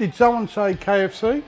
Did someone say KFC?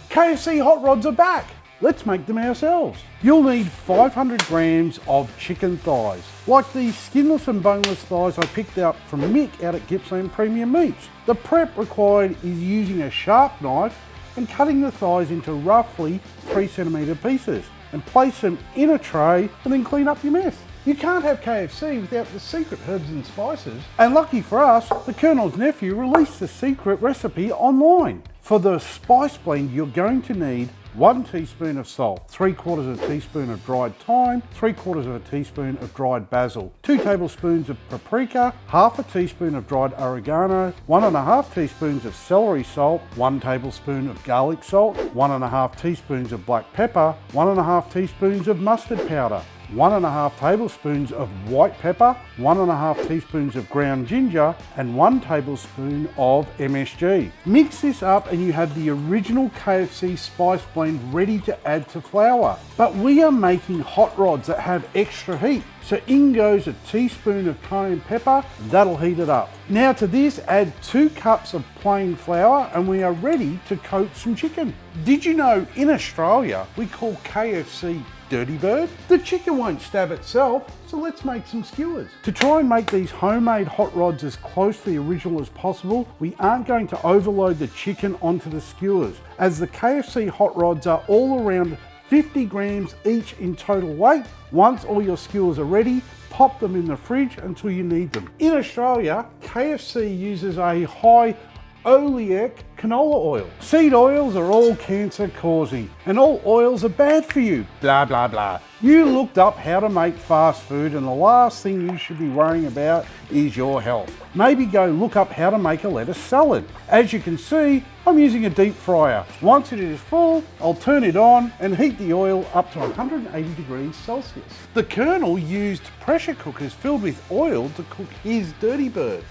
KFC Hot Rods are back. Let's make them ourselves. You'll need 500 grams of chicken thighs, like these skinless and boneless thighs I picked out from Mick out at Gippsland Premium Meats. The prep required is using a sharp knife and cutting the thighs into roughly 3cm pieces and place them in a tray and then clean up your mess. You can't have KFC without the secret herbs and spices. And lucky for us, the Colonel's nephew released the secret recipe online. For the spice blend, you're going to need 1 teaspoon of salt, 3/4 of a teaspoon of dried thyme, 3/4 of a teaspoon of dried basil, 2 tablespoons of paprika, half a teaspoon of dried oregano, 1.5 teaspoons of celery salt, 1 tablespoon of garlic salt, 1.5 teaspoons of black pepper, 1.5 teaspoons of mustard powder, 1.5 tablespoons of white pepper, 1.5 teaspoons of ground ginger, and 1 tablespoon of MSG. Mix this up and you have the original KFC spice blend ready to add to flour. But we are making hot rods that have extra heat. So in goes a teaspoon of cayenne pepper, and that'll heat it up. Now to this, add 2 cups of plain flour and we are ready to coat some chicken. Did you know in Australia we call KFC Dirty Bird? The chicken won't stab itself, so let's make some skewers. To try and make these homemade hot rods as close to the original as possible, we aren't going to overload the chicken onto the skewers, as the KFC hot rods are all around 50 grams each in total weight. Once all your skewers are ready, pop them in the fridge until you need them. In Australia, KFC uses a high-oleic canola oil. Seed oils are all cancer causing and all oils are bad for you, blah blah blah. You looked up how to make fast food and the last thing you should be worrying about is your health. Maybe go look up how to make a lettuce salad. As you can see, I'm using a deep fryer. Once it is full, I'll turn it on and heat the oil up to 180 degrees Celsius. The Colonel used pressure cookers filled with oil to cook his Dirty Bird.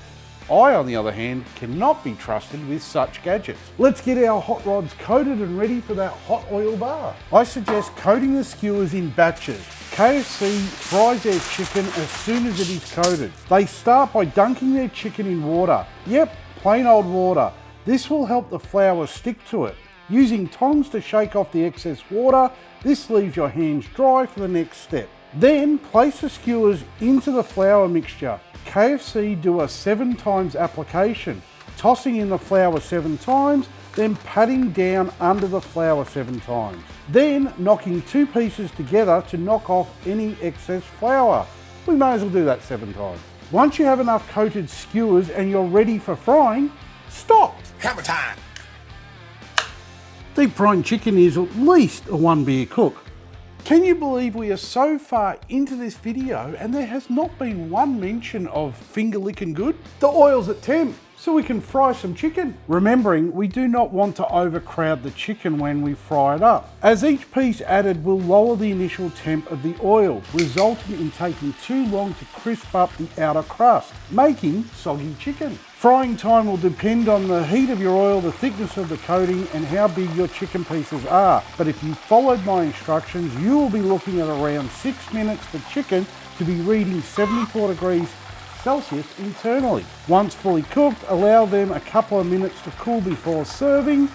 I, on the other hand, cannot be trusted with such gadgets. Let's get our hot rods coated and ready for that hot oil bath. I suggest coating the skewers in batches. KFC fries their chicken as soon as it is coated. They start by dunking their chicken in water. Yep, plain old water. This will help the flour stick to it. Using tongs to shake off the excess water, this leaves your hands dry for the next step. Then place the skewers into the flour mixture. KFC do a 7 times application, tossing in the flour 7 times, then patting down under the flour 7 times. Then knocking 2 pieces together to knock off any excess flour. We may as well do that 7 times. Once you have enough coated skewers and you're ready for frying, stop. Hammer time. Deep frying chicken is at least a 1 beer cook. Can you believe we are so far into this video and there has not been one mention of finger licking good? The oil's at temp, so we can fry some chicken. Remembering, we do not want to overcrowd the chicken when we fry it up, as each piece added will lower the initial temp of the oil, resulting in taking too long to crisp up the outer crust, making soggy chicken. Frying time will depend on the heat of your oil, the thickness of the coating, and how big your chicken pieces are. But if you followed my instructions, you will be looking at around 6 minutes for chicken to be reading 74 degrees Celsius internally. Once fully cooked, allow them a couple of minutes to cool before serving.